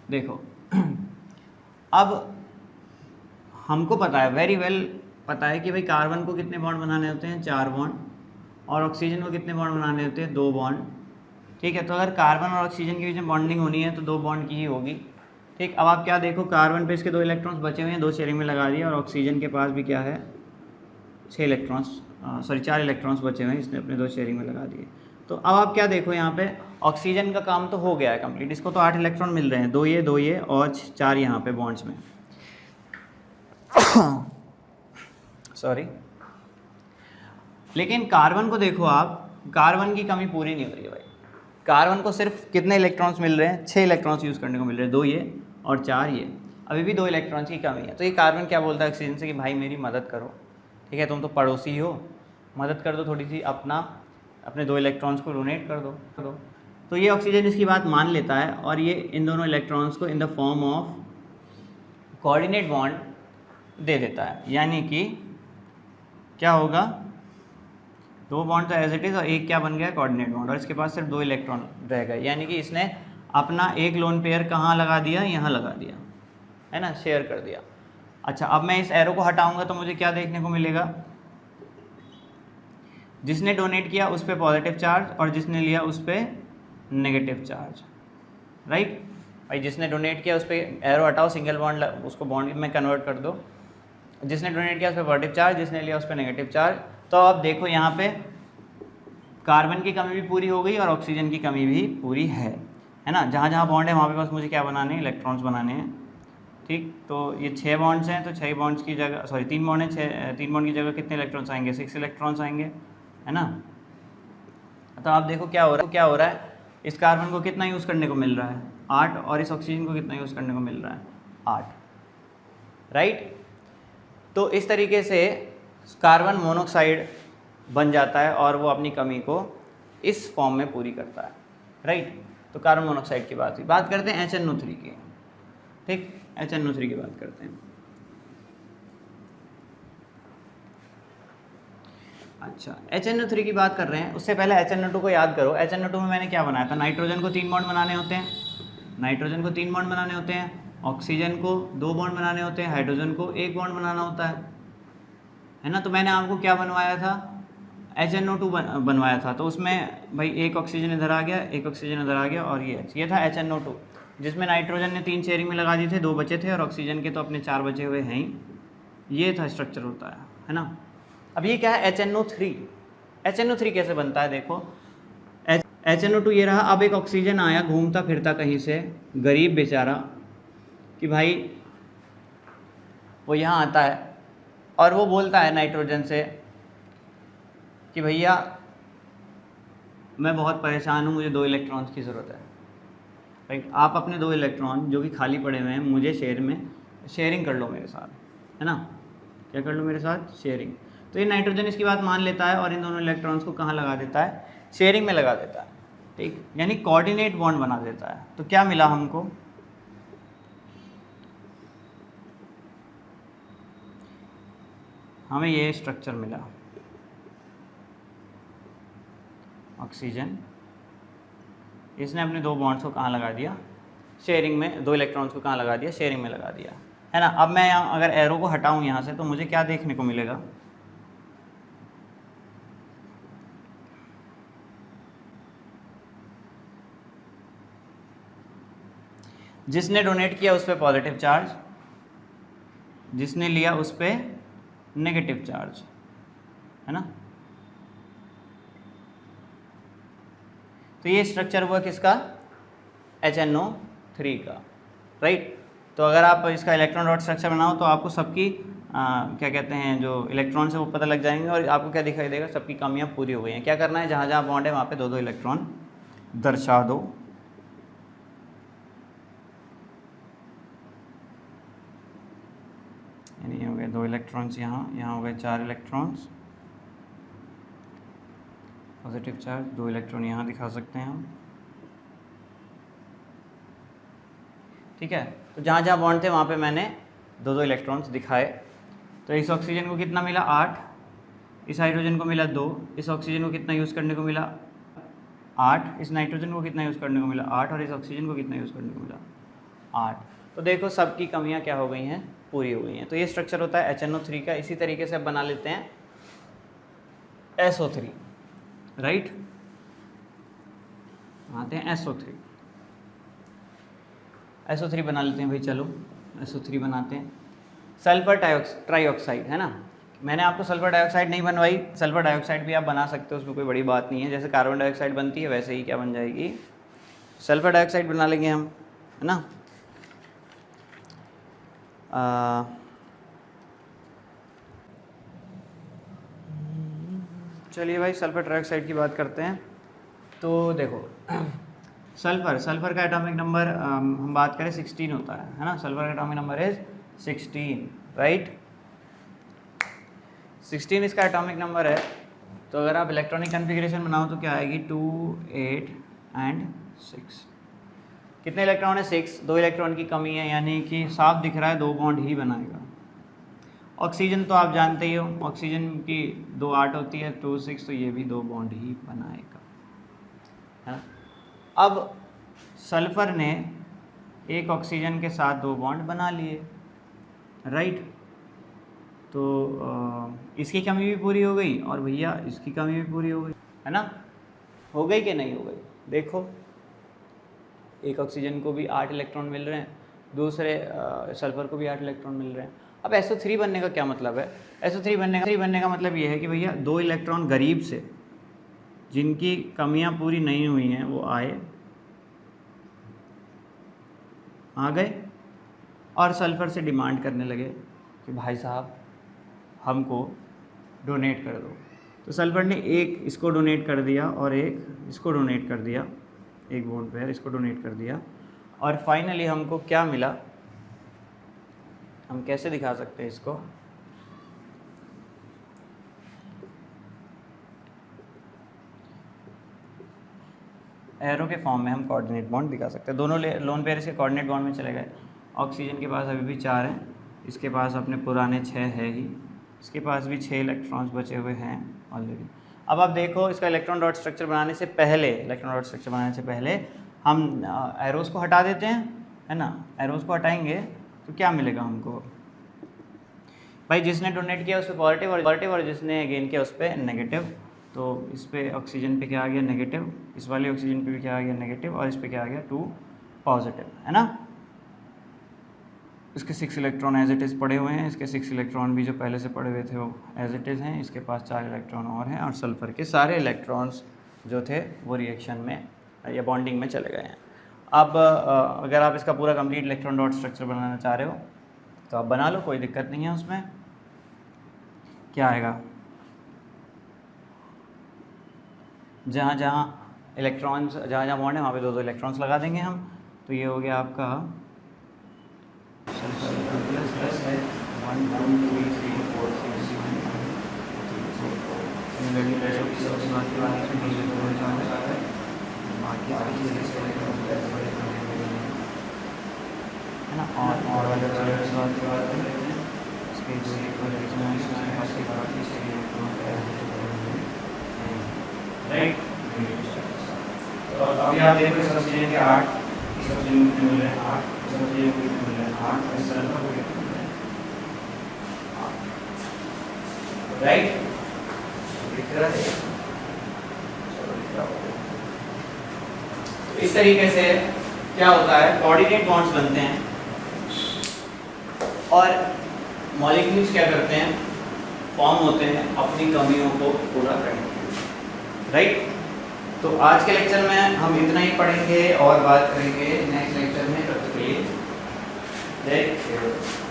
देखो। अब हमको पता है, वेरी वेल पता है कि भाई कार्बन को कितने बॉन्ड बनाने होते हैं? 4 बॉन्ड, और ऑक्सीजन को कितने बॉन्ड बनाने होते हैं? 2 बॉन्ड। ठीक है, तो अगर कार्बन और ऑक्सीजन के बीच में बॉन्डिंग होनी है तो 2 बॉन्ड की ही होगी। ठीक, अब आप क्या देखो, कार्बन पे इसके 2 इलेक्ट्रॉन्स बचे हुए हैं, 2 शेयरिंग में लगा दिया, और ऑक्सीजन के पास भी क्या है? 6 इलेक्ट्रॉन्स, सॉरी 4 इलेक्ट्रॉन्स बचे हुए हैं, इसने अपने 2 शेयरिंग में लगा दिए। तो अब आप क्या देखो, यहाँ पे ऑक्सीजन का काम तो हो गया है कंप्लीट, इसको तो 8 इलेक्ट्रॉन मिल रहे हैं, 2 ये और 4 यहाँ पे बॉन्ड्स में सॉरी। लेकिन कार्बन को देखो आप, कार्बन की कमी पूरी नहीं हो रही है भाई। कार्बन को सिर्फ कितने इलेक्ट्रॉन्स मिल रहे हैं? 6 इलेक्ट्रॉन्स यूज़ करने को मिल रहे हैं, 2 ये और 4 ये, अभी भी 2 इलेक्ट्रॉन्स की कमी है। तो ये कार्बन क्या बोलता है ऑक्सीजन से कि भाई मेरी मदद करो, ठीक है, तुम तो पड़ोसी हो, मदद कर दो थोड़ी सी, अपने 2 इलेक्ट्रॉन्स को डोनेट कर दो। तो ये ऑक्सीजन इसकी बात मान लेता है, और ये इन दोनों इलेक्ट्रॉन्स को in the form of coordinate bond दे देता है। यानी कि क्या होगा? 2 बॉन्ड तो एज इट इज़, और एक क्या बन गया? कोऑर्डिनेट बॉन्ड, और इसके पास सिर्फ 2 इलेक्ट्रॉन रह गए। यानी कि इसने अपना एक लोन पेयर कहाँ लगा दिया? यहाँ लगा दिया, है ना, शेयर कर दिया। अच्छा, अब मैं इस एरो को हटाऊंगा तो मुझे क्या देखने को मिलेगा? जिसने डोनेट किया उस पर पॉजिटिव चार्ज, और जिसने लिया उस पर नेगेटिव चार्ज, राइट। भाई जिसने डोनेट किया उस पर एरो हटाओ, सिंगल बॉन्ड उसको बॉन्ड में कन्वर्ट कर दो। जिसने डोनेट किया उस पर पॉजिटिव चार्ज, जिसने लिया उस पर नेगेटिव चार्ज। तो अब देखो यहाँ पे कार्बन की कमी भी पूरी हो गई और ऑक्सीजन की कमी भी पूरी है ना। जहाँ जहाँ बॉन्ड है वहाँ पे बस मुझे क्या बनाने हैं? इलेक्ट्रॉन्स बनाने हैं। ठीक, तो ये 6 बॉन्ड्स हैं, तो 6 बॉन्ड्स की जगह, सॉरी 3 बॉन्ड है, 3 बॉन्ड की जगह कितने इलेक्ट्रॉन्स आएंगे? 6 इलेक्ट्रॉन्स आएंगे, है ना। तो आप देखो क्या हो रहा है, इस कार्बन को कितना यूज़ करने को मिल रहा है? 8, और इस ऑक्सीजन को कितना यूज़ करने को मिल रहा है? 8, राइट। तो इस तरीके से कार्बन मोनोऑक्साइड बन जाता है, और वो अपनी कमी को इस फॉर्म में पूरी करता है, राइट। तो कार्बन मोनोऑक्साइड की बात हुई। बात करते हैं HNO3 की। ठीक, HNO3 की बात करते हैं। अच्छा, HNO3 की बात कर रहे हैं, उससे पहले HNO2 को याद करो। HNO2 में मैंने क्या बनाया था? नाइट्रोजन को 3 बॉन्ड बनाने होते हैं, नाइट्रोजन को 3 बॉन्ड बनाने होते हैं, ऑक्सीजन को 2 बॉन्ड बनाने होते हैं, हाइड्रोजन को 1 बॉन्ड बनाना होता है ना। तो मैंने आपको क्या बनवाया था? HNO2 बनवाया था। तो उसमें भाई एक ऑक्सीजन इधर आ गया, एक ऑक्सीजन इधर आ गया, और ये था HNO2, जिसमें नाइट्रोजन ने 3 शेयरिंग में लगा दिए थे, 2 बचे थे, और ऑक्सीजन के तो अपने 4 बचे हुए हैं ही। ये था स्ट्रक्चर होता है ना। अब ये क्या है? HNO3। HNO3 कैसे बनता है? देखो, HNO2 ये रहा। अब एक ऑक्सीजन आया घूमता फिरता कहीं से, गरीब बेचारा, कि भाई वो यहाँ आता है और वो बोलता है नाइट्रोजन से कि भैया मैं बहुत परेशान हूँ, मुझे 2 इलेक्ट्रॉन्स की ज़रूरत है। राइट, आप अपने 2 इलेक्ट्रॉन जो कि खाली पड़े हुए हैं मुझे शेयरिंग कर लो मेरे साथ, है ना, क्या कर लो मेरे साथ, शेयरिंग। तो ये नाइट्रोजन इसकी बात मान लेता है और इन दोनों इलेक्ट्रॉन्स को कहाँ लगा देता है, शेयरिंग में लगा देता है। ठीक, यानी कोऑर्डिनेट बॉन्ड बना देता है। तो क्या मिला हमको, हमें ये स्ट्रक्चर मिला, ऑक्सीजन, इसने अपने 2 बॉन्ड्स को कहाँ लगा दिया, शेयरिंग में, 2 इलेक्ट्रॉन्स को कहाँ लगा दिया, शेयरिंग में लगा दिया, है ना। अब मैं यहाँ अगर एरो को हटाऊँ यहाँ से तो मुझे क्या देखने को मिलेगा, जिसने डोनेट किया उस पर पॉजिटिव चार्ज, जिसने लिया उस पर नेगेटिव चार्ज, है ना। तो ये स्ट्रक्चर हुआ किसका, HNO3 का, राइट। तो अगर आप इसका इलेक्ट्रॉन डॉट स्ट्रक्चर बनाओ तो आपको सबकी क्या कहते हैं जो इलेक्ट्रॉन्स है वो पता लग जाएंगे और आपको क्या दिखाई देगा, सबकी कमियां पूरी हो गई हैं। क्या करना है, जहाँ जहाँ बॉन्ड है वहाँ पे 2-2 इलेक्ट्रॉन दर्शा दो। यानी हो गए 2 इलेक्ट्रॉन्स यहाँ हो गए 4 इलेक्ट्रॉन्स पॉजिटिव चार्ज, 2 इलेक्ट्रॉन यहाँ दिखा सकते हैं हम, ठीक है। तो जहाँ जहाँ बॉन्ड थे वहाँ पे मैंने 2-2 इलेक्ट्रॉन्स दिखाए। तो इस ऑक्सीजन को कितना मिला, 8, इस हाइड्रोजन को मिला 2, इस ऑक्सीजन को कितना यूज़ करने को मिला, 8, इस नाइट्रोजन को कितना यूज़ करने को मिला, 8, और इस ऑक्सीजन को कितना यूज़ करने को मिला, 8। तो देखो सबकी कमियाँ क्या हो गई हैं, पूरी हो गई हैं। तो ये स्ट्रक्चर होता है HNO3 का। इसी तरीके से अब बना लेते हैं SO3, राइट, आते हैं SO3 बना लेते हैं भाई, चलो SO3 बनाते हैं। सल्फर ट्राईऑक्साइड, है ना। मैंने आपको सल्फर डाइऑक्साइड नहीं बनवाई, सल्फर डाइऑक्साइड भी आप बना सकते हो, उसमें कोई बड़ी बात नहीं है। जैसे कार्बन डाइऑक्साइड बनती है वैसे ही क्या बन जाएगी, सल्फर डाइऑक्साइड बना लेंगे हम, है ना। चलिए भाई सल्फर ट्राइऑक्साइड की बात करते हैं। तो देखो सल्फर का एटॉमिक नंबर हम बात करें 16 होता है ना। सल्फर का एटॉमिक नंबर इज 16, राइट, 16 इसका एटॉमिक नंबर है। तो अगर आप इलेक्ट्रॉनिक कन्फिग्रेशन बनाओ तो क्या आएगी, 2, 8 एंड 6। कितने इलेक्ट्रॉन है, 6, 2 इलेक्ट्रॉन की कमी है, यानी कि साफ दिख रहा है 2 बॉन्ड ही बनाएगा। ऑक्सीजन तो आप जानते ही हो, ऑक्सीजन की 2, 8 होती है, 2, 6, तो ये भी 2 बॉन्ड ही बनाएगा, है ना। अब सल्फर ने एक ऑक्सीजन के साथ 2 बॉन्ड बना लिए, राइट। तो इसकी कमी भी पूरी हो गई और भैया इसकी कमी भी पूरी हो गई, है ना। हो गई कि नहीं हो गई, देखो एक ऑक्सीजन को भी 8 इलेक्ट्रॉन मिल रहे हैं, दूसरे सल्फर को भी 8 इलेक्ट्रॉन मिल रहे हैं। अब SO3 बनने का क्या मतलब है, SO3 बनने का मतलब ये है कि भैया 2 इलेक्ट्रॉन गरीब से, जिनकी कमियां पूरी नहीं हुई हैं, वो आ गए और सल्फर से डिमांड करने लगे कि भाई साहब हमको डोनेट कर दो। तो सल्फर ने एक इसको डोनेट कर दिया और एक इसको डोनेट कर दिया, एक बॉन्ड पेयर इसको डोनेट कर दिया, और फाइनली हमको क्या मिला, हम कैसे दिखा सकते हैं इसको, एरो के फॉर्म में हम कोऑर्डिनेट बॉन्ड दिखा सकते हैं। दोनों लोन पेयर इसके कोऑर्डिनेट बॉन्ड में चले गए। ऑक्सीजन के पास अभी भी 4 हैं, इसके पास अपने पुराने 6 है ही, इसके पास भी 6 इलेक्ट्रॉन्स बचे हुए हैं ऑलरेडी। अब आप देखो इसका इलेक्ट्रॉन डॉट स्ट्रक्चर बनाने से पहले हम एरोस को हटा देते हैं, है ना। एरोस को हटाएंगे तो क्या मिलेगा हमको भाई, जिसने डोनेट किया उस पर पॉजिटिव और जिसने गेन किया उस पर नेगेटिव। तो इस पे ऑक्सीजन पे क्या आ गया, नेगेटिव, इस वाले ऑक्सीजन पे भी क्या आ गया, नेगेटिव, और इस पे क्या आ गया, 2 पॉजिटिव, है ना। इसके 6 इलेक्ट्रॉन एज इट इज़ पड़े हुए हैं, इसके 6 इलेक्ट्रॉन भी जो पहले से पड़े हुए थे वो एज इट इज़ हैं, इसके पास 4 इलेक्ट्रॉन और हैं, और सल्फर के सारे इलेक्ट्रॉन्स जो थे वो रिएक्शन में या बॉन्डिंग में चले गए हैं। अब अगर आप इसका पूरा कंप्लीट इलेक्ट्रॉन डॉट स्ट्रक्चर बनाना चाह रहे हो तो आप बना लो, कोई दिक्कत नहीं है उसमें। क्या आएगा, जहाँ जहाँ इलेक्ट्रॉन्स, जहाँ जहाँ बॉन्ड है वहाँ पे दो दो इलेक्ट्रॉन्स लगा देंगे हम। तो ये हो गया आपका 1 2 3 4 है ना। और राइट। तो अभी आप देखो इस सब्जेक्ट के 8, इस सब्जेक्ट के मिल रहे हैं 8, इस सब्जेक्ट के मिल रहे हैं 8, इस तरह का राइट। इस तरीके से क्या होता है, कोऑर्डिनेट बॉन्ड्स बनते हैं और मॉलिक्यूल्स क्या करते हैं, फॉर्म होते हैं अपनी कमियों को पूरा करने के लिए, राइट। तो आज के लेक्चर में हम इतना ही पढ़ेंगे और बात करेंगे नेक्स्ट लेक्चर में। तब तक के लिए जय श्री राम।